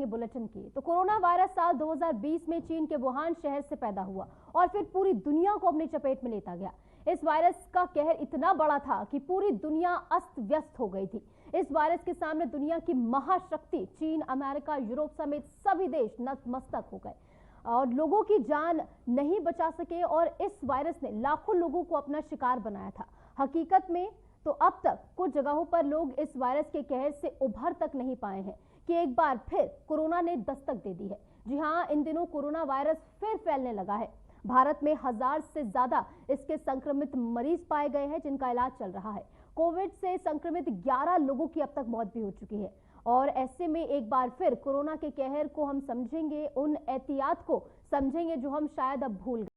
Bulletin की। तो corona virus साल 2020 में चीन के वुहान शहर से पैदा हुआ और फिर पूरी दुनिया को अपनी चपेट में लेता गया। इस वायरस का कहर इतना बड़ा था कि पूरी दुनिया अस्त व्यस्त हो गई थी। इस वायरस के सामने दुनिया की महाशक्ति चीन, अमेरिका, यूरोप समेत सभी देश नतमस्तक हो गए और लोगों की जान नहीं बचा सके और इस वायरस ने लाखों लोगों को अपना शिकार बनाया था। हकीकत में तो अब तक कुछ जगहों पर लोग इस वायरस के कहर से उभर तक नहीं पाए हैं कि एक बार फिर कोरोना ने दस्तक दे दी है। जी हां, इन दिनों कोरोना वायरस फिर फैलने लगा है। भारत में 1000 से ज्यादा इसके संक्रमित मरीज पाए गए हैं जिनका इलाज चल रहा है। कोविड से संक्रमित 11 लोगों की अब तक मौत भी हो चुकी है और ऐसे में एक बार फिर कोरोना के कहर को हम समझेंगे, उन एहतियात को समझेंगे जो हम शायद अब भूल गए।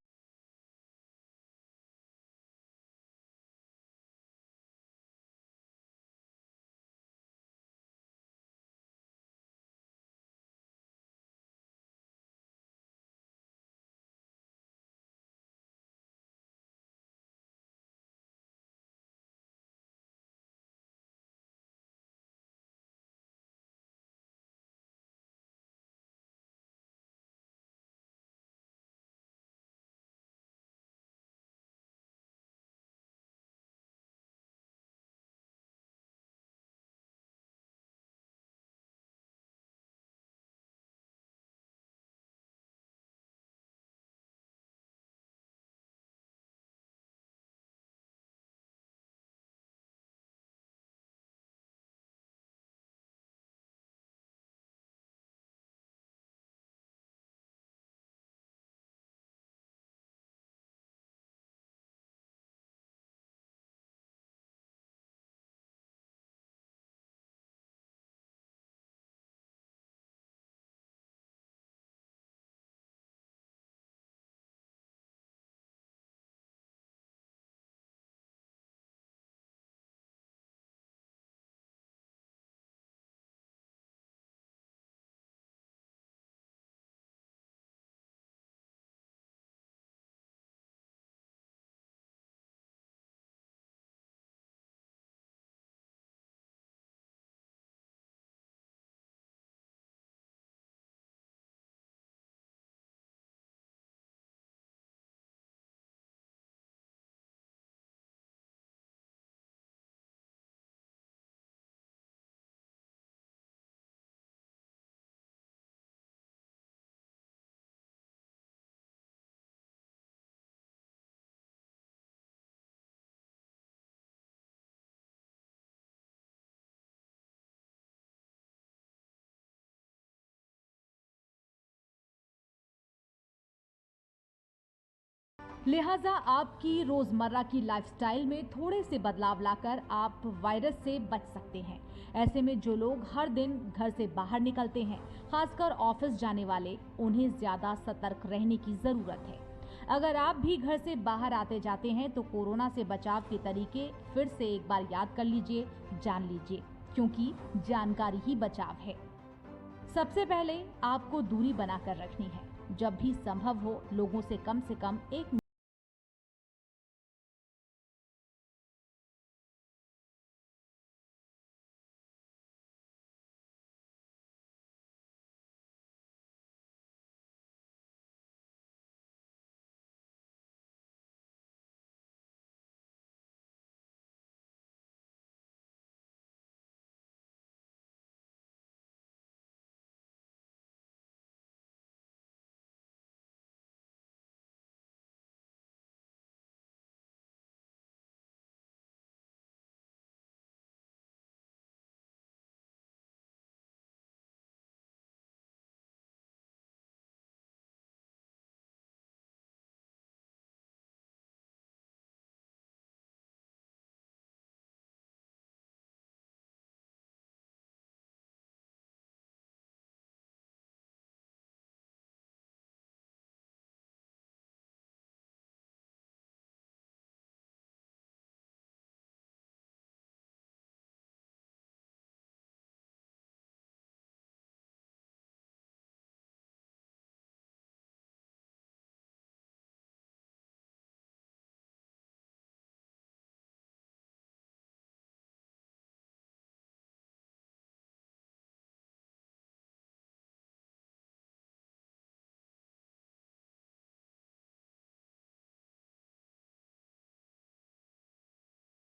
लिहाजा आपकी रोजमर्रा की लाइफस्टाइल में थोड़े से बदलाव लाकर आप वायरस से बच सकते हैं। ऐसे में जो लोग हर दिन घर से बाहर निकलते हैं, खासकर ऑफिस जाने वाले, उन्हें ज्यादा सतर्क रहने की जरूरत है। अगर आप भी घर से बाहर आते जाते हैं तो कोरोना से बचाव के तरीके फिर से एक बार याद कर लीजिए, जान लीजिए, क्योंकि जानकारी ही बचाव है। सबसे पहले आपको दूरी बनाकर रखनी है। जब भी संभव हो लोगों से कम 1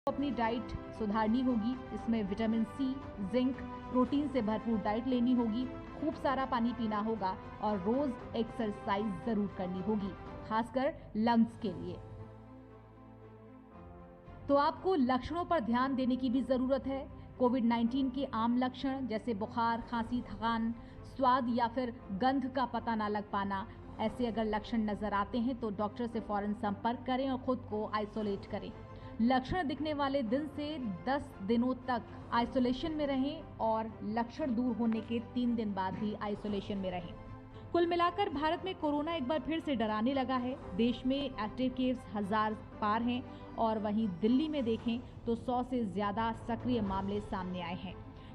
अपनी डाइट सुधारनी होगी। इसमें विटामिन सी, जिंक, प्रोटीन से भरपूर डाइट लेनी होगी, खूब सारा पानी पीना होगा और रोज एक्सरसाइज जरूर करनी होगी, खासकर लंग्स के लिए। तो आपको लक्षणों पर ध्यान देने की भी जरूरत है। कोविड-19 के आम लक्षण जैसे बुखार, खांसी, थकान, स्वाद या फिर गंध का पता न लग पाना, ऐसे अगर लक्षण नजर आते हैं तो डॉक्टर से फौरन संपर्क करें और खुद को आइसोलेट करें। लक्षण दिखने वाले दिन से 10 दिनों तक आइसोलेशन में रहें और लक्षण दूर होने के 3 दिन बाद भी आइसोलेशन में रहें। कुल मिलाकर भारत में कोरोना एक बार फिर से डराने लगा है। देश में एक्टिव केस 1000 पार हैं और वहीं दिल्ली में देखें तो 100 से ज्यादा सक्रिय मामले सामने आए हैं।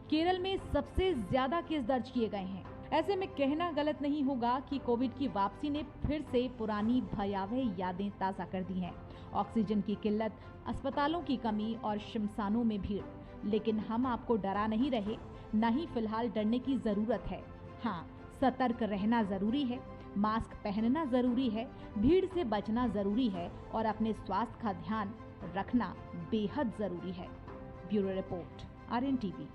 केरल में सबसे ज्यादा केस दर्ज किए गए हैं। ऐसे में कहना गलत नहीं होगा कि कोविड की वापसी ने फिर से पुरानी भयावह यादें ताजा कर दी हैं। ऑक्सीजन की किल्लत, अस्पतालों की कमी और शमशानों में भीड़। लेकिन हम आपको डरा नहीं रहे, न ही फिलहाल डरने की जरूरत है। हाँ, सतर्क रहना जरूरी है, मास्क पहनना जरूरी है, भीड़ से बचना जरूरी है और अपने स्वास्थ्य का ध्यान रखना बेहद जरूरी है। Bureau report, RNTV।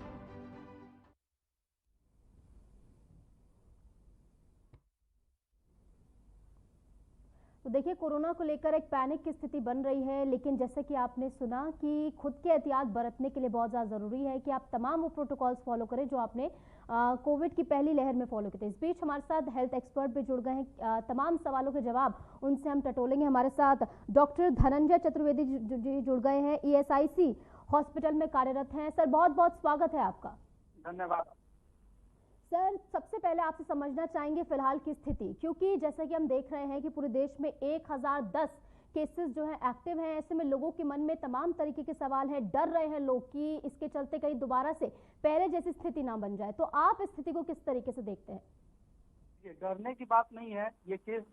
तो देखिए, कोरोना को लेकर एक पैनिक की स्थिति बन रही है, लेकिन जैसे कि आपने सुना कि खुद के एहतियात बरतने के लिए बहुत ज़्यादा ज़रूरी है कि आप तमाम वो प्रोटोकॉल्स फॉलो करें जो आपने कोविड की पहली लहर में फॉलो किए थे। इस बीच हमारे साथ हेल्थ एक्सपर्ट भी जुड़ गए हैं। तमाम सवालों के जवाब उनसे हम टटोलेंगे। हमारे साथ डॉक्टर धनंजय चतुर्वेदी जी जुड़ गए हैं, ESIC हॉस्पिटल में कार्यरत हैं। सर, बहुत बहुत स्वागत है आपका। धन्यवाद। सर, सबसे पहले आपसे समझना चाहेंगे फिलहाल की स्थिति, क्योंकि जैसा कि हम देख रहे हैं कि पूरे देश में 1010 केसेस जो है एक्टिव हैं। ऐसे में लोगों के मन में तमाम तरीके के सवाल हैं, डर रहे हैं लोग कि इसके चलते कहीं दोबारा से पहले जैसी स्थिति ना बन जाए। तो आप इस स्थिति को किस तरीके से देखते हैं? ये डरने की बात नहीं है। ये केस,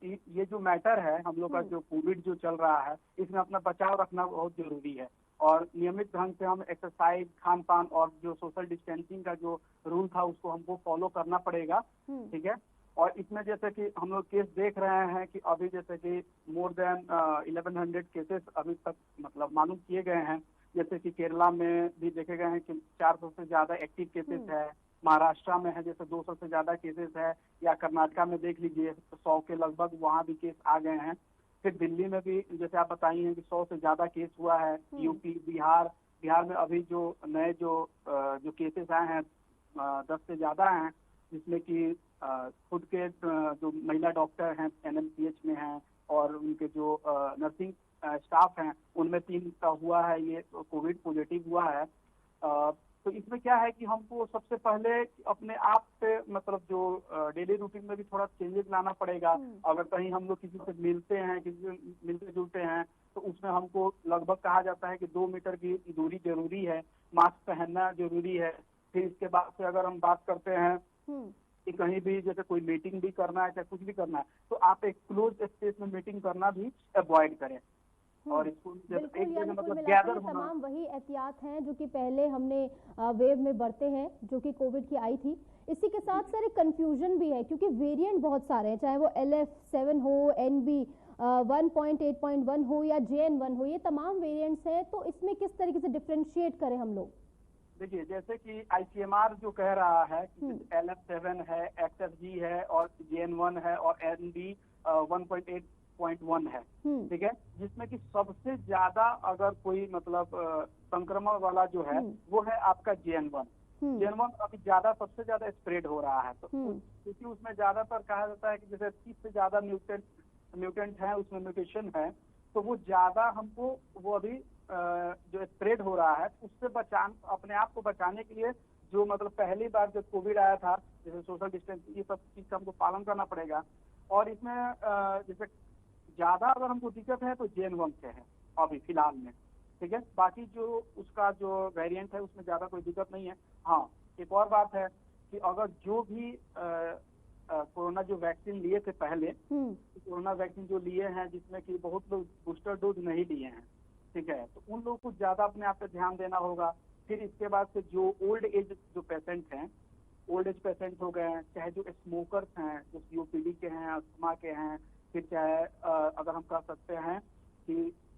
ये जो मैटर है हम लोग का, जो कोविड जो चल रहा है, इसमें अपना बचाव रखना बहुत जरूरी है और नियमित ढंग से हम एक्सरसाइज, खान पान और जो सोशल डिस्टेंसिंग का जो रूल था उसको हमको फॉलो करना पड़ेगा। ठीक है। और इसमें जैसे कि हम लोग केस देख रहे हैं कि अभी जैसे कि मोर देन 1100 केसेस अभी तक मतलब मालूम किए गए हैं। जैसे कि केरला में भी देखे गए हैं कि 400 से ज्यादा एक्टिव केसेस है, महाराष्ट्र में है जैसे 200 से ज्यादा केसेस है, या कर्नाटका में देख लीजिए 100 के लगभग वहाँ भी केस आ गए हैं। फिर दिल्ली में भी जैसे आप बताई हैं कि 100 से ज्यादा केस हुआ है। यूपी, बिहार में अभी जो नए जो केसेस आए हैं 10 से ज्यादा हैं, जिसमें कि खुद के जो महिला डॉक्टर हैं NMCH में हैं और उनके जो नर्सिंग स्टाफ हैं उनमें 3 का हुआ है, ये कोविड पॉजिटिव हुआ है। तो इसमें क्या है कि हमको सबसे पहले अपने आप पे मतलब जो डेली रूटीन में भी थोड़ा चेंजेस लाना पड़ेगा। अगर कहीं हम लोग किसी से मिलते हैं, किसी से मिलते जुलते हैं, तो उसमें हमको लगभग कहा जाता है कि 2 मीटर की दूरी जरूरी है, मास्क पहनना जरूरी है। फिर इसके बाद से अगर हम बात करते हैं कि कहीं भी जैसे कोई मीटिंग भी करना है चाहे कुछ भी करना है, तो आप एक क्लोज स्पेस में मीटिंग करना भी अवॉइड करें। और इसको एक जगह मतलब गैदर होना, तमाम वही एहतियात हैं जो कि पहले हमने वेव में बरते हैं, जो कि कोविड की आई थी। इसी के साथ सर एक कंफ्यूजन भी है, क्योंकि वेरिएंट बहुत सारे हैं, चाहे वो LF7 हो, NB 1.8.1 हो या JN1 हो, ये तमाम वेरिएंट्स हैं। तो इसमें किस तरीके से डिफ्रेंशिएट करें हम लोग? देखिए, जैसे कि ICMR जो कह रहा है कि LF7 है, XFG है और JN1 है और NB 1.8.1 है। ठीक है, जिसमें कि सबसे ज्यादा अगर कोई मतलब संक्रमण वाला जो है वो है आपका JN1। JN1 अभी ज्यादा सबसे ज्यादा स्प्रेड हो रहा है। तो क्योंकि उसमें ज्यादातर कहा जाता है कि जैसे 30 से ज्यादा म्यूटेंट है, उसमें म्यूटेशन है, तो वो ज्यादा हमको वो अभी जो स्प्रेड हो रहा है उससे अपने आप को बचाने के लिए जो मतलब पहली बार जब कोविड आया था, जैसे सोशल डिस्टेंस, ये सब चीज का हमको पालन करना पड़ेगा। और इसमें जैसे ज्यादा अगर हमको दिक्कत है तो JN1 से है अभी फिलहाल में। ठीक है, बाकी जो उसका जो वेरिएंट है उसमें ज्यादा कोई दिक्कत नहीं है। हाँ, एक और बात है कि अगर जो भी कोरोना जो वैक्सीन लिए थे पहले, कोरोना वैक्सीन जो लिए हैं जिसमें कि बहुत लोग बूस्टर डोज नहीं लिए हैं, ठीक है, तो उन लोगों को ज्यादा अपने आप पे ध्यान देना होगा। फिर इसके बाद से जो ओल्ड एज जो पेशेंट हैं, ओल्ड एज पेशेंट हो गए हैं, चाहे जो स्मोकर्स हैं, जो COPD के हैं, अस्थमा के हैं, फिर चाहे अगर हम कह सकते हैं कि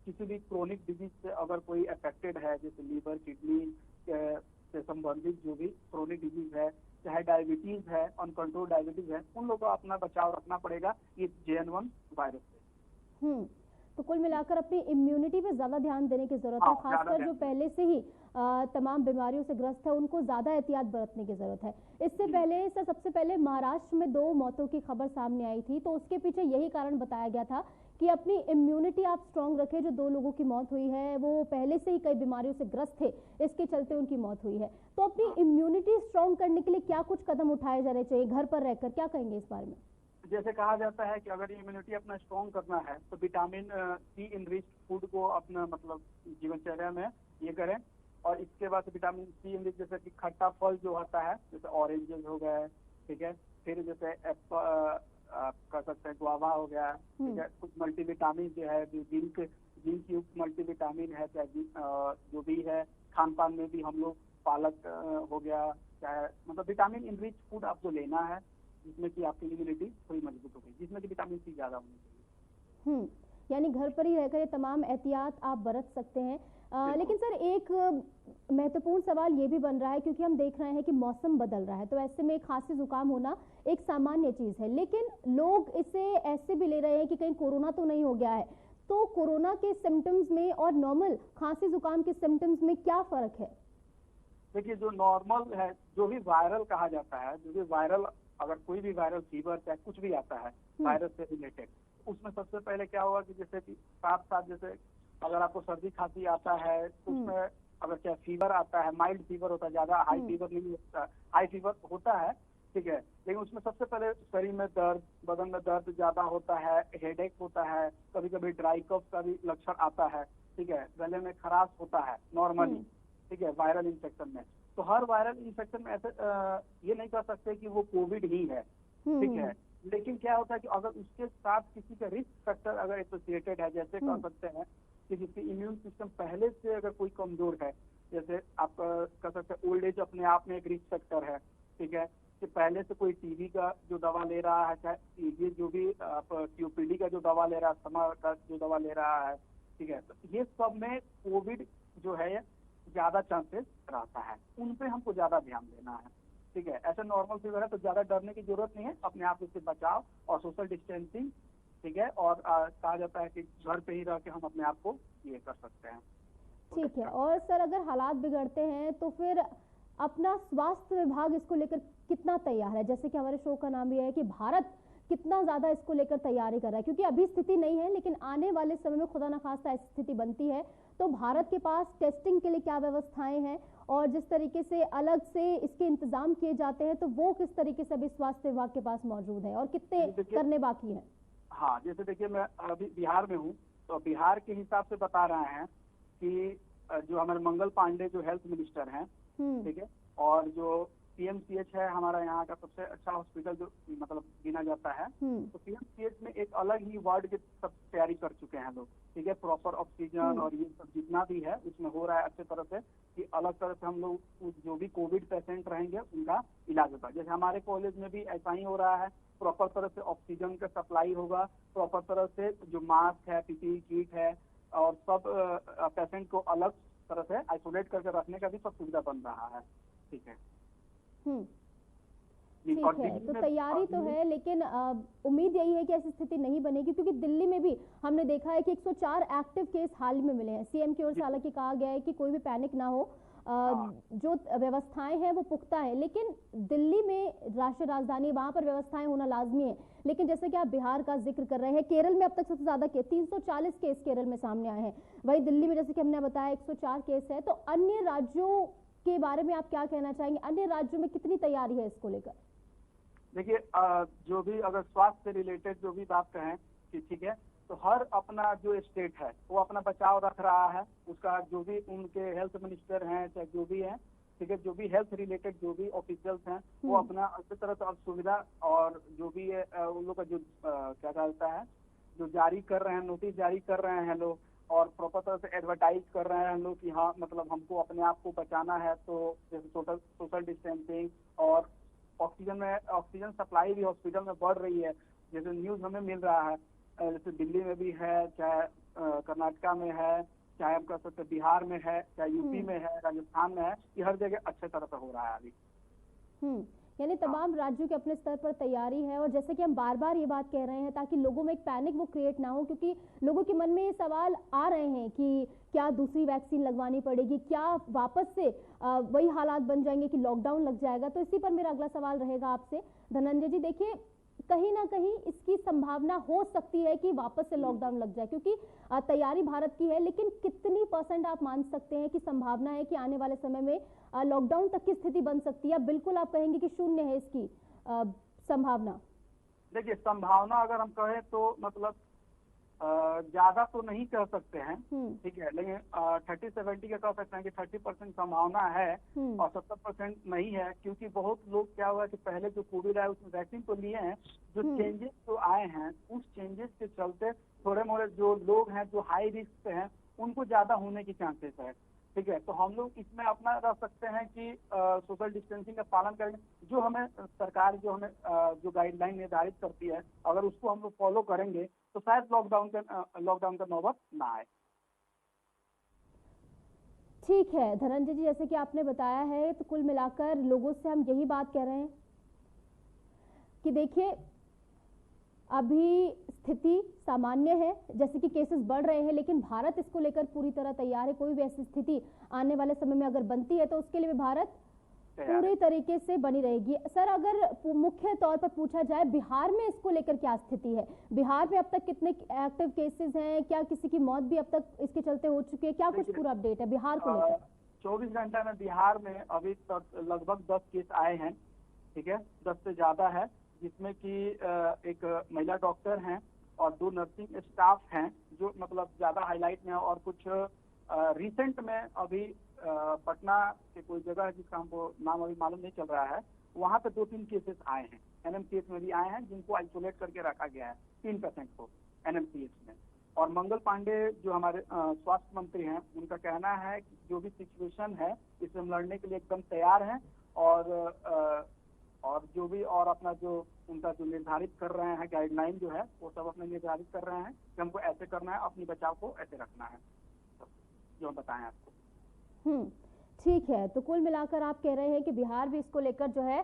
किसी भी क्रोनिक डिजीज से अगर कोई अफेक्टेड है, जैसे लीवर, किडनी से संबंधित जो भी क्रोनिक डिजीज है, चाहे डायबिटीज है, अनकंट्रोल डायबिटीज है, उन लोगों को अपना बचाव रखना पड़ेगा ये JN1 वायरस से। तो कुल मिलाकर अपनी इम्यूनिटी पे ज्यादा ध्यान देने की जरूरत है, खासकर जो पहले से ही तमाम बीमारियों से ग्रस्त है उनको ज्यादा एहतियात बरतने की जरूरत है। इससे पहले सर, सबसे पहले महाराष्ट्र में 2 मौतों की खबर सामने आई थी, तो उसके पीछे यही कारण बताया गया था कि अपनी इम्यूनिटी आप स्ट्रांग रखें। जो 2 लोगों की मौत हुई है वो पहले से ही कई बीमारियों से ग्रस्त थे, इसके चलते उनकी मौत हुई है। तो अपनी इम्यूनिटी स्ट्रांग करने के लिए क्या कुछ कदम उठाए जाने चाहिए घर पर रहकर, क्या कहेंगे इस बारे में? जैसे कहा जाता है कि अगर इम्यूनिटी अपना स्ट्रॉन्ग करना है तो विटामिन सी इनरिच फूड को अपना मतलब जीवनचर्या में ये करें। और इसके बाद विटामिन सी इनरिच जैसे कि खट्टा फल जो होता है, जैसे ऑरेंजेस हो गए, ठीक है, फिर जैसे एप्पल कर सकते हैं, गुआवा हो गया, ठीक है, कुछ मल्टीविटामिन जो है, जिंक युक्त मल्टीविटामिन है, चाहे जो भी है, खान पान में भी हम लोग पालक हो गया, चाहे मतलब विटामिन इनरिच फूड आपको लेना है जिसमें कि आपकी इम्यूनिटी थोड़ी मजबूत हो गई, जिसमें कि विटामिन सी ज्यादा होनी चाहिए। यानी घर पर ही रहकर ये तमाम एहतियात आप बरत सकते हैं। लेकिन सर, एक महत्वपूर्ण सवाल ये भी बन रहा है, क्योंकि हम देख रहे हैं कि मौसम बदल रहा है, तो ऐसे में खांसी जुकाम होना एक सामान्य चीज है, लेकिन लोग इसे ऐसे भी ले रहे हैं कि कहीं कोरोना तो नहीं हो गया है। तो कोरोना के सिम्टम्स में और नॉर्मल खांसी जुकाम के सिम्टम्स में क्या फर्क है? देखिए, जो नॉर्मल है, जो भी वायरल कहा जाता है, जो भी वायरल, अगर कोई भी वायरल फीवर चाहे कुछ भी आता है वायरस से रिलेटेड, उसमें सबसे पहले क्या होगा कि जैसे कि साथ जैसे अगर आपको सर्दी खांसी आता है तो उसमें अगर चाहे फीवर आता है, माइल्ड फीवर होता है, ज्यादा हाई फीवर नहीं होता, हाई फीवर होता है, ठीक है, लेकिन उसमें सबसे पहले शरीर में दर्द, बदन में दर्द ज्यादा होता है, हेडेक होता है, कभी कभी ड्राई कफ का भी लक्षण आता है, ठीक है, गले में खराश होता है नॉर्मली, ठीक है, वायरल इन्फेक्शन में। तो हर वायरल इन्फेक्शन में ऐसे ये नहीं कर सकते कि वो कोविड ही है, ठीक है, लेकिन क्या होता है कि अगर उसके साथ किसी का रिस्क फैक्टर अगर एसोसिएटेड है, जैसे कह सकते हैं कि जिसकी इम्यून सिस्टम पहले से अगर कोई कमजोर है, जैसे आप कह सकते हैं ओल्ड एज अपने आप में एक रिस्क फैक्टर है, ठीक है, कि पहले से कोई टीबी का जो दवा ले रहा है, चाहे ये जो भी आप COPD का जो दवा ले रहा है, अस्थमा का जो दवा ले रहा है, ठीक है, तो ये सब में कोविड जो है ज्यादा चांसेस रहता है, उन पे हमको ज्यादा ध्यान देना है, ठीक है। ऐसे नॉर्मल फीवर है तो ज्यादा डरने की जरूरत नहीं है, अपने आप से बचाव और सोशल डिस्टेंसिंग, ठीक है, और कहा जाता है कि घर पे ही रह के हम अपने आप को ये कर सकते हैं। ठीक है। और सर, अगर हालात बिगड़ते हैं तो फिर अपना स्वास्थ्य विभाग इसको लेकर कितना तैयार है? जैसे कि हमारे शो का नाम भी है कि भारत कितना ज्यादा इसको लेकर तैयारी कर रहा है, क्योंकि अभी स्थिति नहीं है, लेकिन आने वाले समय में खुदा न खास्ता ऐसी स्थिति बनती है तो भारत के पास टेस्टिंग के लिए क्या व्यवस्थाएं हैं और जिस तरीके से अलग से इसके इंतजाम किए जाते हैं, तो वो किस तरीके से अभी स्वास्थ्य विभाग के पास मौजूद है और कितने करने बाकी है? हाँ, जैसे देखिए, मैं अभी बिहार में हूँ, तो बिहार के हिसाब से बता रहे हैं कि जो हमारे मंगल पांडे जो हेल्थ मिनिस्टर हैं, ठीक है, और जो PMCH है हमारा यहाँ का सबसे अच्छा हॉस्पिटल जो मतलब गिना जाता है, तो PMCH में एक अलग ही वार्ड की सब तैयारी कर चुके हैं लोग, ठीक है, प्रॉपर ऑक्सीजन और ये सब जितना भी है उसमें हो रहा है अच्छे तरह से, कि अलग तरह से हम लोग जो भी कोविड पेशेंट रहेंगे उनका इलाज होगा। जैसे हमारे कॉलेज में भी ऐसा ही हो रहा है, प्रॉपर तरह से ऑक्सीजन का सप्लाई होगा, प्रॉपर तरह से जो मास्क है, PPE किट है, और सब पेशेंट को अलग तरह से आइसोलेट करके रखने का भी सब सुविधा बन रहा है, ठीक है। ठीक है, तो तैयारी तो है, लेकिन उम्मीद यही है कि ऐसी स्थिति नहीं बनेगी, क्योंकि दिल्ली में भी हमने देखा है कि 104 एक्टिव केस हाल ही में मिले हैं। CM की ओर से हालांकि कहा गया है कि कोई भी पैनिक ना हो, जो व्यवस्थाएं हैं वो पुख्ता है, लेकिन दिल्ली में राष्ट्रीय राजधानी, वहां पर व्यवस्थाएं होना लाजमी है। लेकिन जैसे कि आप बिहार का जिक्र कर रहे हैं, केरल में अब तक सबसे ज्यादा 340 केस केरल में सामने आए हैं, वही दिल्ली में जैसे कि हमने बताया 104 केस है। तो अन्य राज्यों के बारे में आप क्या कहना चाहेंगे? अन्य राज्यों में कितनी तैयारी है इसको लेकर? देखिए, जो भी अगर स्वास्थ्य से रिलेटेड जो भी बात कहें कि ठीक है, तो हर अपना जो स्टेट है वो अपना बचाव रख रहा है, उसका जो भी उनके हेल्थ मिनिस्टर हैं चाहे जो भी है, ठीक है, जो भी हेल्थ रिलेटेड जो भी ऑफिशियल्स हैं वो अपना अच्छी तरह से सुविधा और जो भी है उन लोग का जो क्या कहता है जो जारी कर रहे हैं, नोटिस जारी कर रहे हैं लोग, और प्रॉपर तरह से एडवर्टाइज कर रहे हैं लोग कि हाँ मतलब हमको अपने आप को बचाना है, तो जैसे सोशल डिस्टेंसिंग और ऑक्सीजन सप्लाई भी हॉस्पिटल में बढ़ रही है, जैसे न्यूज हमें मिल रहा है, जैसे दिल्ली में भी है, चाहे कर्नाटका में है, चाहे आप कह सकते बिहार में है, चाहे यूपी में है, राजस्थान में है, ये हर जगह अच्छे तरह से हो रहा है अभी। यानी तमाम राज्यों के अपने स्तर पर तैयारी है, और जैसे कि हम बार बार ये बात कह रहे हैं ताकि लोगों में एक पैनिक वो क्रिएट ना हो, क्योंकि लोगों के मन में ये सवाल आ रहे हैं कि क्या दूसरी वैक्सीन लगवानी पड़ेगी, क्या वापस से वही हालात बन जाएंगे कि लॉकडाउन लग जाएगा। तो इसी पर मेरा अगला सवाल रहेगा आपसे धनंजय जी। देखिए, कहीं ना कहीं इसकी संभावना हो सकती है कि वापस से लॉकडाउन लग जाए, क्योंकि तैयारी भारत की है, लेकिन कितनी % आप मान सकते हैं कि संभावना है कि आने वाले समय में लॉकडाउन तक की स्थिति बन सकती है? बिल्कुल आप कहेंगे कि शून्य है इसकी संभावना? देखिए, संभावना अगर हम कहें तो मतलब ज्यादा तो नहीं कह सकते हैं, ठीक है, लेकिन 30-70 का कह सकते हैं कि 30% संभावना है और 70% नहीं है, क्योंकि बहुत लोग क्या हुआ कि पहले जो कोविड आया उसमें वैक्सीन तो लिए हैं, जो चेंजेस जो आए हैं उस चेंजेस के चलते थोड़े मोड़े जो लोग हैं जो हाई रिस्क पे हैं उनको ज्यादा होने की चांसेस है, ठीक है। तो हम लोग इसमें अपना रह सकते हैं कि सोशल डिस्टेंसिंग का पालन करेंगे, जो हमें सरकार जो गाइडलाइन निर्धारित करती है, अगर उसको हम लोग फॉलो करेंगे तो शायद लॉकडाउन का नौबत ना आए। ठीक है धनंजय जी, जैसे कि आपने बताया है, तो कुल मिलाकर लोगों से हम यही बात कह रहे हैं कि देखिए, अभी स्थिति सामान्य है, जैसे कि केसेस बढ़ रहे हैं, लेकिन भारत इसको लेकर पूरी तरह तैयार है। कोई भी ऐसी स्थिति आने वाले समय में अगर बनती है तो उसके लिए भारत पूरी तरीके से बनी रहेगी। सर, अगर मुख्य तौर पर पूछा जाए, बिहार में इसको लेकर क्या स्थिति है? बिहार में अब तक कितने एक्टिव केसेस हैं? क्या किसी की मौत भी अब तक इसके चलते हो चुकी है? क्या कुछ पूरा अपडेट है बिहार को लेकर? 24 घंटे में बिहार में अभी तक लगभग 10 केस आए हैं, ठीक है, 10 से ज्यादा है, जिसमें कि एक महिला डॉक्टर हैं और 2 नर्सिंग स्टाफ हैं जो मतलब ज्यादा हाईलाइट में है, और कुछ रिसेंट में अभी पटना के कोई जगह है जिसका हमको नाम अभी मालूम नहीं चल रहा है, वहां पे 2-3 केसेस आए हैं, NMCH में भी आए हैं, जिनको आइसोलेट करके रखा गया है 3 पेशेंट को NMCH में। और मंगल पांडे जो हमारे स्वास्थ्य मंत्री हैं, उनका कहना है कि जो भी सिचुएशन है इससे हम लड़ने के लिए एकदम तैयार हैं, और जो भी और अपना जो उनका जो निर्धारित कर रहे हैं गाइडलाइन जो है वो सब अपने निर्धारित कर रहे हैं कि हमको ऐसे करना है, अपनी बचाव को ऐसे रखना है, तो जो हम बताएं आपको। ठीक है, तो कुल मिलाकर आप कह रहे हैं कि बिहार भी इसको लेकर जो है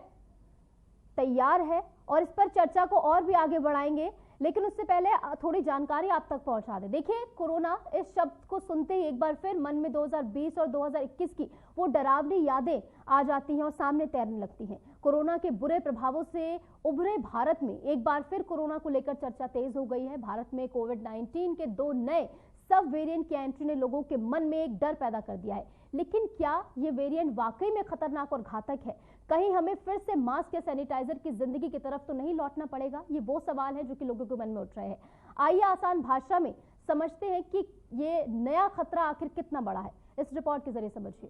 तैयार है, और इस पर चर्चा को और भी आगे बढ़ाएंगे, लेकिन उससे पहले थोड़ी जानकारी आप तक पहुंचा दें। देखिए, कोरोना इस शब्द को सुनते ही एक बार फिर मन में 2020 और 2021 की वो डरावनी यादें आ जाती हैं और सामने तैरने लगती हैं। कोरोना के बुरे प्रभावों से उभरे भारत में एक बार फिर कोरोना को लेकर चर्चा तेज हो गई है। भारत में कोविड-19 के 2 नए सब वेरिएंट की एंट्री ने लोगों के मन में एक डर पैदा कर दिया है, लेकिन क्या ये वेरिएंट वाकई में खतरनाक और घातक है? कहीं हमें फिर से मास्क या सैनिटाइजर की जिंदगी की तरफ तो नहीं लौटना पड़ेगा? ये वो सवाल है जो कि लोगों के मन में उठ रहे हैं। आइए आसान भाषा में समझते हैं कि ये नया खतरा आखिर कितना बड़ा है। इस रिपोर्ट के जरिए समझिए।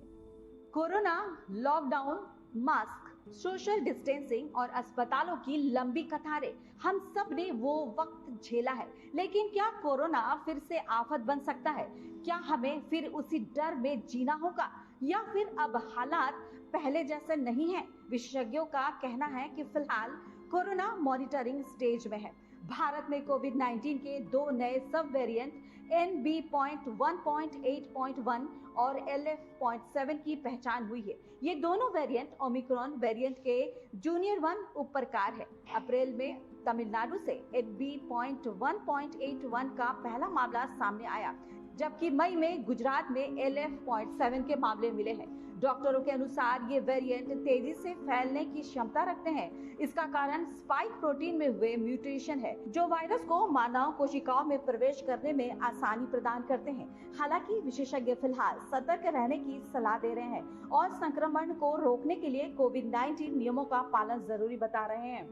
Corona, lockdown, mask, social distancing और अस्पतालों की लंबी कतारें, हम सब ने वो वक्त झेला है, लेकिन क्या कोरोना फिर से आफत बन सकता है? क्या हमें फिर उसी डर में जीना होगा, या फिर अब हालात पहले जैसे नहीं है? विशेषज्ञों का कहना है कि फिलहाल कोरोना मॉनिटरिंग स्टेज में है। भारत में कोविड-19 के 2 नए सब वेरिएंट NB.1.8.1 और LF.7 की पहचान हुई है। ये दोनों वेरिएंट ओमिक्रॉन वेरिएंट के जूनियर 1 उपप्रकार है। अप्रैल में तमिलनाडु से NB.1.81 का पहला मामला सामने आया, जबकि मई में गुजरात में LF.7 के मामले मिले हैं। डॉक्टरों के अनुसार ये वेरिएंट तेजी से फैलने की क्षमता रखते हैं। इसका कारण स्पाइक प्रोटीन में हुए म्यूटेशन है, जो वायरस को मानव कोशिकाओं में प्रवेश करने में आसानी प्रदान करते हैं। हालांकि विशेषज्ञ फिलहाल सतर्क रहने की सलाह दे रहे हैं और संक्रमण को रोकने के लिए कोविड-19 नियमों का पालन जरूरी बता रहे हैं।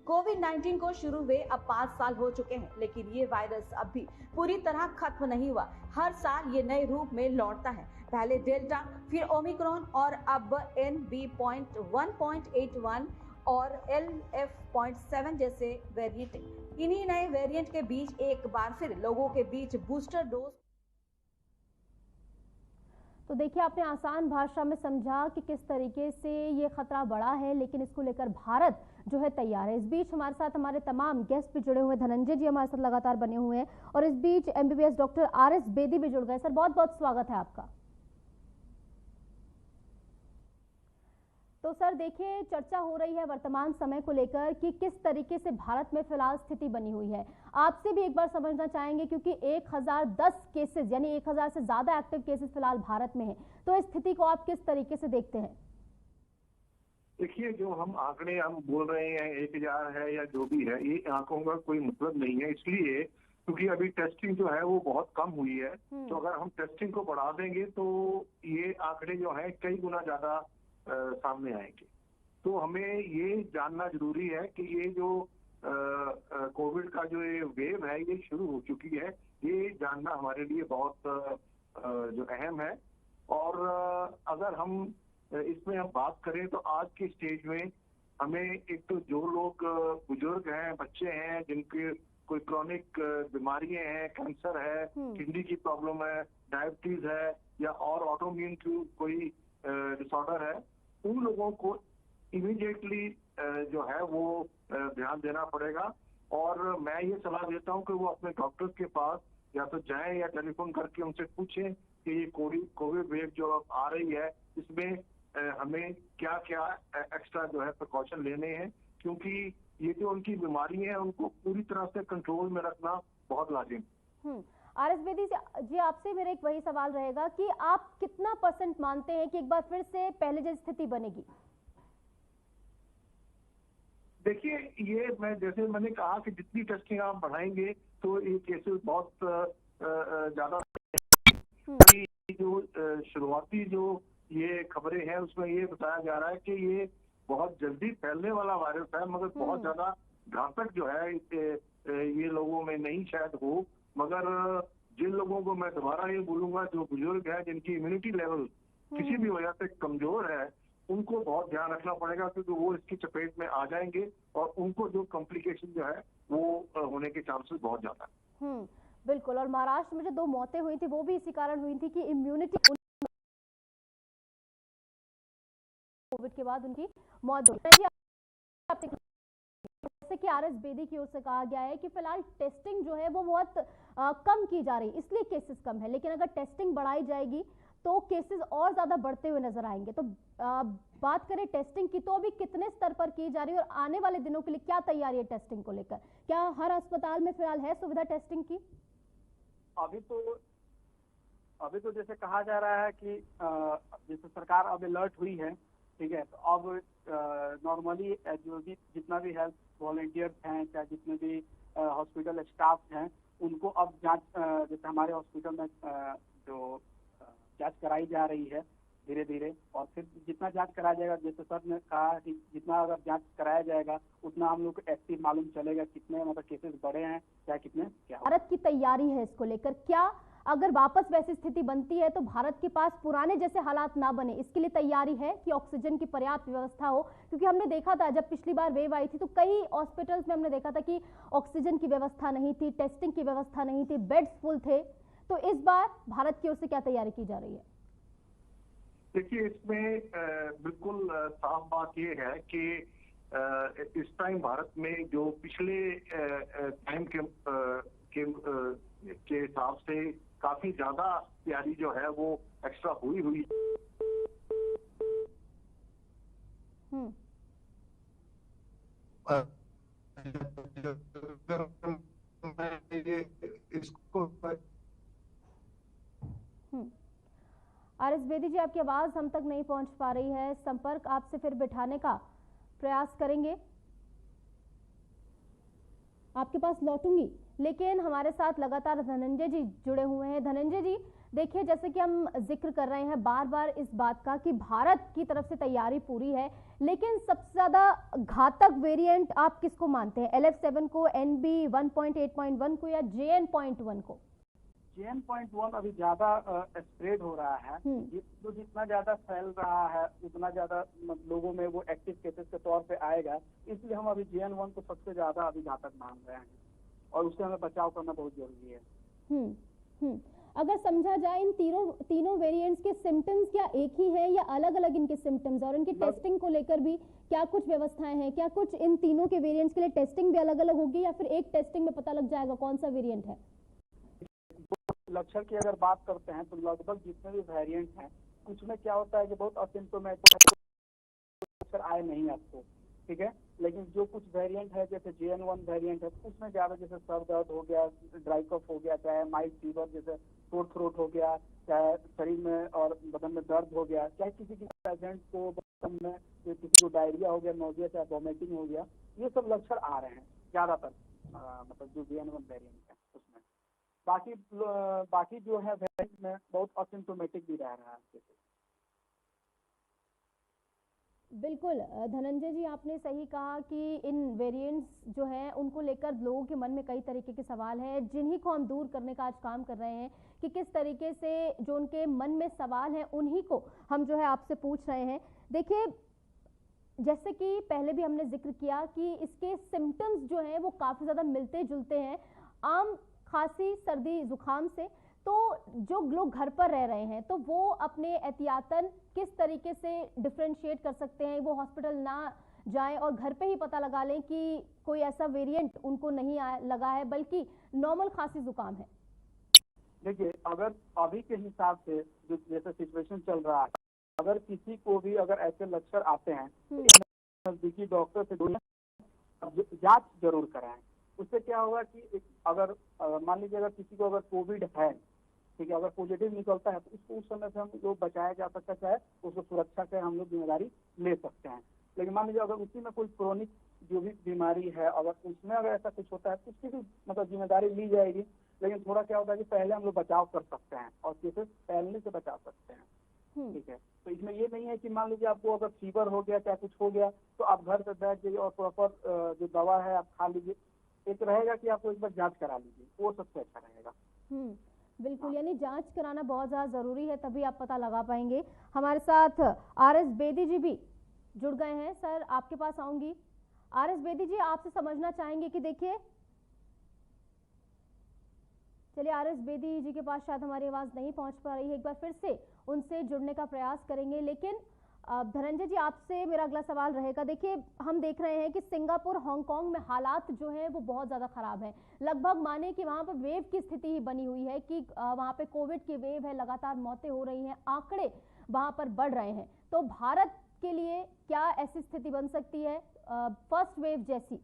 कोविड-19 को शुरू हुए अब 5 साल हो चुके हैं, लेकिन ये वायरस अब भी पूरी तरह खत्म नहीं हुआ। हर साल ये नए रूप में लौटता है। पहले डेल्टा, फिर ओमिक्रॉन और अब NB.1.81 और LF.7 जैसे वेरिएंट। इन्हीं नए वेरिएंट के बीच एक बार फिर लोगों के बीच बूस्टर डोज। तो देखिए, आपने आसान भाषा में समझा कि किस तरीके से ये खतरा बढ़ा है, लेकिन इसको लेकर भारत जो है तैयार है। इस बीच हमारे साथ हमारे तमाम गेस्ट भी जुड़े हुए हैं। धनंजय जी हमारे साथ लगातार बने हुए हैं और इस बीच एमबीबीएस डॉक्टर आरएस बेदी भी जुड़ गए। सर, बहुत बहुत स्वागत है आपका। तो सर देखिए, चर्चा हो रही है वर्तमान समय को लेकर कि किस तरीके से भारत में फिलहाल स्थिति बनी हुई है। आपसे भी एक बार समझना चाहेंगे, क्योंकि 1010 केसेस यानी 1000 से ज्यादा एक्टिव केसेस फिलहाल भारत में हैं, तो इस स्थिति को आप किस तरीके से देखते हैं? देखिए, जो हम आंकड़े हम बोल रहे हैं 1000 है या जो भी है, ये आंकड़ों का कोई मतलब नहीं है, इसलिए क्योंकि अभी टेस्टिंग जो है वो बहुत कम हुई है। तो अगर हम टेस्टिंग को बढ़ा देंगे तो ये आंकड़े जो है कई गुना ज्यादा सामने आएंगे। तो हमें ये जानना जरूरी है कि ये जो कोविड का जो ये वेव है ये शुरू हो चुकी है, ये जानना हमारे लिए बहुत जो अहम है। और अगर हम इसमें हम बात करें तो आज के स्टेज में हमें एक तो जो लोग बुजुर्ग हैं, बच्चे हैं, जिनके कोई क्रॉनिक बीमारियां हैं, कैंसर है, किडनी की प्रॉब्लम है, डायबिटीज है या और ऑटोइम्यून कोई डिसऑर्डर है, उन लोगों को इमीडिएटली जो है वो ध्यान देना पड़ेगा। और मैं ये सलाह देता हूं कि वो अपने डॉक्टर्स के पास या तो जाएं या टेलीफोन करके उनसे पूछें कि ये कोविड वेव जो आ रही है इसमें हमें क्या क्या एक्स्ट्रा जो है प्रिकॉशन लेने हैं, क्योंकि ये जो उनकी बीमारी है उनको पूरी तरह से कंट्रोल में रखना बहुत लाजिम है। आरएस बेदी जी, आपसे मेरा एक वही सवाल रहेगा कि आप कितना % मानते हैं कि एक बार फिर से पहले जैसी स्थिति बनेगी? देखिए, ये जैसे मैंने कहा कि जितनी टेस्टिंग आप बढ़ाएंगे तो ये केसेस बहुत ज्यादा। जो शुरुआती जो ये खबरें हैं उसमें ये बताया जा रहा है कि ये बहुत जल्दी फैलने वाला वायरस है, मगर बहुत ज्यादा घातक जो है ये लोगों में नहीं शायद हो। मगर जिन लोगों को मैं दोबारा ये बोलूंगा, जो बुजुर्ग है, जिनकी इम्यूनिटी लेवल किसी भी वजह से कमजोर है, उनको बहुत ध्यान रखना पड़ेगा, क्योंकि वो इसकी चपेट में आ जाएंगे और उनको जो कॉम्प्लिकेशन जो है वो होने के चांसेस बहुत ज्यादा है। बिल्कुल। और महाराष्ट्र में जो 2 मौतें हुई थी वो भी इसी कारण हुई थी कि इम्यूनिटी कोविड के बाद उनकी मौत हो गई। जैसे कि आरएस बेदी की ओर से कहा गया है कि फिलहाल टेस्टिंग जो है वो बहुत कम की जा रही है, इसलिए केसेस कम है, लेकिन अगर टेस्टिंग बढ़ाई जाएगी तो केसेस और ज्यादा बढ़ते हुए नजर आएंगे। तो बात करें टेस्टिंग की, तो अभी कितने स्तर पर की जा रही है और आने वाले दिनों के लिए क्या तैयारी है टेस्टिंग को लेकर? क्या हर अस्पताल में फिलहाल है सुविधा टेस्टिंग की? अभी तो जैसे कहा जा रहा है कि जैसे सरकार अब अलर्ट हुई है, ठीक है, तो अब नॉर्मली जो भी जितना भी हेल्थ वॉलंटियर्स हैं, चाहे जितने भी हॉस्पिटल स्टाफ हैं, उनको अब जांच जैसे हमारे हॉस्पिटल में जो जांच कराई जा रही है धीरे धीरे, और फिर जितना जांच कराया जाएगा, जैसे सर ने कहा कि जितना अगर जांच कराया जाएगा उतना हम लोग को एक्टिव मालूम चलेगा कितने मतलब केसेस बढ़े हैं या कितने क्या। भारत की तैयारी है इसको लेकर, क्या अगर वापस वैसी स्थिति बनती है तो भारत के पास पुराने जैसे हालात ना बने, इसके लिए तैयारी है कि ऑक्सीजन की पर्याप्त व्यवस्था हो? क्योंकि हमने देखा था जब पिछली बार वेव आई थी तो कई हॉस्पिटल्स में हमने देखा था कि ऑक्सीजन की व्यवस्था नहीं थी, टेस्टिंग की व्यवस्था नहीं थी, बेड्स फुल थे। तो इस बार भारत की ओर से क्या तैयारी की जा रही है? देखिए, इसमें बिल्कुल साफ बात ये है कि इस टाइम भारत में जो पिछले टाइम के हिसाब से काफी ज्यादा तैयारी जो है वो एक्स्ट्रा हुई इसको आरएस बेदी जी, आपकी आवाज हम तक नहीं पहुंच पा रही है, संपर्क आपसे फिर बिठाने का प्रयास करेंगे, आपके पास लौटूंगी। लेकिन हमारे साथ लगातार धनंजय जी जुड़े हुए हैं। धनंजय जी, देखिए, जैसे कि हम जिक्र कर रहे हैं बार बार इस बात का कि भारत की तरफ से तैयारी पूरी है, लेकिन सबसे ज्यादा घातक वेरिएंट आप किसको मानते हैं? LF7 को, NB 1.8.1 को या JN.1 को? JN.1 अभी ज्यादा स्प्रेड हो रहा है, तो जितना ज्यादा फैल रहा है उतना ज्यादा लोगों में वो एक्टिव केसेस के तौर पे आएगा, इसलिए हम अभी JN.1 को सबसे ज्यादा अभी घातक मान रहे हैं और उससे हमें बचाव करना बहुत जरूरी है। अगर समझा जाए इन तीनों वेरिएंट्स के सिम्टम्स क्या एक ही हैं या अलग अलग इनके सिम्टम्स, और इनकी टेस्टिंग को लेकर भी क्या कुछ व्यवस्थाएं हैं? क्या कुछ इन तीनों के वेरिएंट्स के लिए टेस्टिंग भी अलग अलग होगी या फिर एक टेस्टिंग में पता लग जाएगा कौन सा वेरिएंट है? लक्षण की अगर बात करते हैं तो लगभग जितने भी वेरिएंट हैं कुछ में क्या होता है कि बहुत असिम्प्टोमेटिक लक्षण आए नहीं आपको, ठीक है। लेकिन जो कुछ वेरिएंट है जैसे JN1 वेरिएंट है उसमें ज्यादा जैसे सर दर्द हो गया, ड्राई कफ हो गया, चाहे माइल्ड फीवर जैसे सोर थ्रोट हो गया, चाहे शरीर में और बदन में दर्द हो गया, चाहे किसी पेशेंट को बदन में किसी को डायरिया हो गया, नोजिया, चाहे वोमिटिंग हो गया, ये सब लक्षण आ रहे हैं ज्यादातर मतलब जो JN1 वेरिएंट है उसमें। बाकी जो है वेरिएंट में बहुत असिम्प्टोमेटिक भी रह रहा है। बिल्कुल धनंजय जी, आपने सही कहा कि इन वेरिएंट्स जो हैं उनको लेकर लोगों के मन में कई तरीके के सवाल हैं, जिन्हीं को हम दूर करने का आज काम कर रहे हैं कि किस तरीके से जो उनके मन में सवाल हैं उन्हीं को हम जो है आपसे पूछ रहे हैं। देखिए, जैसे कि पहले भी हमने जिक्र किया कि इसके सिम्टम्स जो हैं वो काफ़ी ज़्यादा मिलते जुलते हैं आम खांसी सर्दी जुकाम से। तो जो लोग घर पर रह रहे हैं तो वो अपने एहतियातन किस तरीके से डिफरेंशिएट कर सकते हैं, वो हॉस्पिटल ना जाएं और घर पे ही पता लगा लें कि कोई ऐसा वेरिएंट उनको नहीं लगा है बल्कि नॉर्मल खांसी जुकाम है? देखिए, अगर अभी के हिसाब से जो जैसे सिचुएशन चल रहा है, अगर किसी को भी अगर ऐसे लक्षण आते हैं तो नजदीकी डॉक्टर से जांच जरूर कराएं। उससे क्या होगा कि अगर मान लीजिए अगर किसी को अगर कोविड है, ठीक है, अगर पॉजिटिव निकलता है तो उसको उस समय से हम लोग बचाया जा सकता है, उसको सुरक्षा से हम लोग जिम्मेदारी ले सकते हैं। लेकिन मान लीजिए अगर उसी में कोई क्रोनिक जो भी बीमारी है अगर उसमें अगर ऐसा कुछ होता है तो उसकी भी मतलब जिम्मेदारी ली जाएगी। लेकिन थोड़ा क्या होता है कि पहले हम लोग बचाव कर सकते हैं और केसेस फैलने से बचा सकते हैं, ठीक है। तो इसमें ये नहीं है कि मान लीजिए आपको अगर फीवर हो गया, चाहे कुछ हो गया, तो आप घर पे बैठ जाइए और प्रॉपर जो दवा है आप खा लीजिए। एक रहेगा कि आपको एक बार जांच करा लीजिए, वो सबसे अच्छा रहेगा। बिल्कुल, यानी जांच कराना बहुत ज़्यादा ज़रूरी है, तभी आप पता लगा पाएंगे। हमारे साथ RS बेदी जी भी जुड़ गए हैं। सर, आपके पास आऊंगी। RS बेदी जी, आपसे समझना चाहेंगे कि देखिए, चलिए RS बेदी जी के पास शायद हमारी आवाज़ नहीं पहुंच पा रही है, एक बार फिर से उनसे जुड़ने का प्रयास करेंगे। लेकिन धनंजय जी, आपसे मेरा अगला सवाल रहेगा। देखिए, हम देख रहे हैं कि सिंगापुर, हांगकांग में हालात जो हैं वो बहुत ज़्यादा ख़राब हैं। लगभग माने कि वहाँ पर वेव की स्थिति ही बनी हुई है कि वहाँ पे कोविड की वेव है, लगातार मौतें हो रही हैं, आंकड़े वहाँ पर बढ़ रहे हैं। तो भारत के लिए क्या ऐसी स्थिति बन सकती है फर्स्ट वेव जैसी?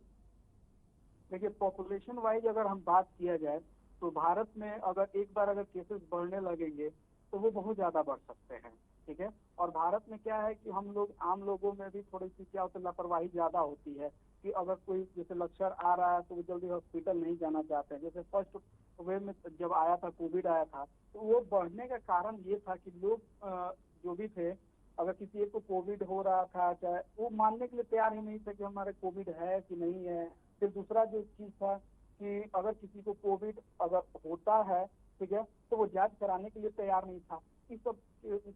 देखिए, पॉपुलेशन वाइज अगर हम बात किया जाए तो भारत में अगर एक बार अगर केसेस बढ़ने लगेंगे तो वो बहुत ज़्यादा बढ़ सकते हैं, ठीक है। और भारत में क्या है कि हम लोग आम लोगों में भी थोड़ी सी क्या होता है लापरवाही ज्यादा होती है कि अगर कोई जैसे लक्षण आ रहा है तो वो जल्दी हॉस्पिटल नहीं जाना चाहते हैं। जैसे फर्स्ट वेव में जब आया था, कोविड आया था, तो वो बढ़ने का कारण ये था कि लोग जो भी थे, अगर किसी एक को कोविड हो रहा था, चाहे वो मानने के लिए तैयार ही नहीं थे कि हमारे कोविड है कि नहीं है। फिर दूसरा जो चीज था कि अगर किसी को कोविड अगर होता है, ठीक है, तो वो जांच कराने के लिए तैयार नहीं था। इस सब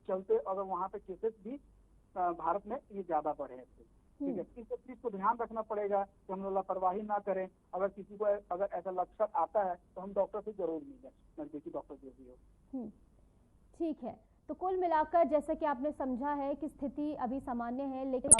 चलते अगर वहाँ पे केसेस भी भारत में ये ज्यादा बढ़े थे, ठीक है। इस सब चीज को ध्यान रखना पड़ेगा कि हम लोग लापरवाही ना करें। अगर किसी को अगर ऐसा लक्षण आता है तो हम डॉक्टर से जरूर मिलें, नजदीकी डॉक्टर जो भी हो। ठीक है, तो कुल मिलाकर जैसा कि आपने समझा है कि स्थिति अभी सामान्य है, लेकिन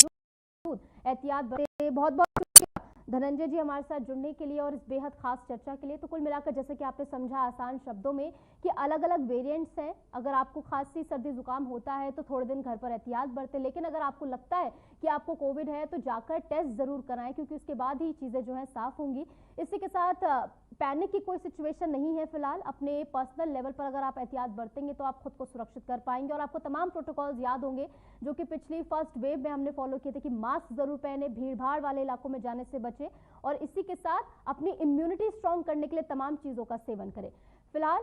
एहतियात बरतें। बहुत बहुत शुक्रिया धनंजय जी हमारे साथ जुड़ने के लिए और इस बेहद खास चर्चा के लिए। तो कुल मिलाकर जैसे कि आपने समझा आसान शब्दों में कि अलग अलग वेरिएंट्स हैं। अगर आपको खांसी सर्दी जुकाम होता है तो थोड़े दिन घर पर एहतियात बरतें, लेकिन अगर आपको लगता है कि आपको कोविड है तो जाकर टेस्ट जरूर कराएं, क्योंकि उसके बाद ही चीजें जो है साफ होंगी। इसी के साथ पैनिक की कोई सिचुएशन नहीं है फिलहाल। अपने पर्सनल लेवल पर अगर आप एहतियात बरतेंगे तो आप खुद को सुरक्षित कर पाएंगे और आपको तमाम प्रोटोकॉल्स याद होंगे जो कि पिछली फर्स्ट वेव में हमने फॉलो किए थे कि मास्क जरूर पहने, भीड़ भाड़ वाले इलाकों में जाने से बचें और इसी के साथ अपनी इम्यूनिटी स्ट्रांग करने के लिए तमाम चीजों का सेवन करें। फिलहाल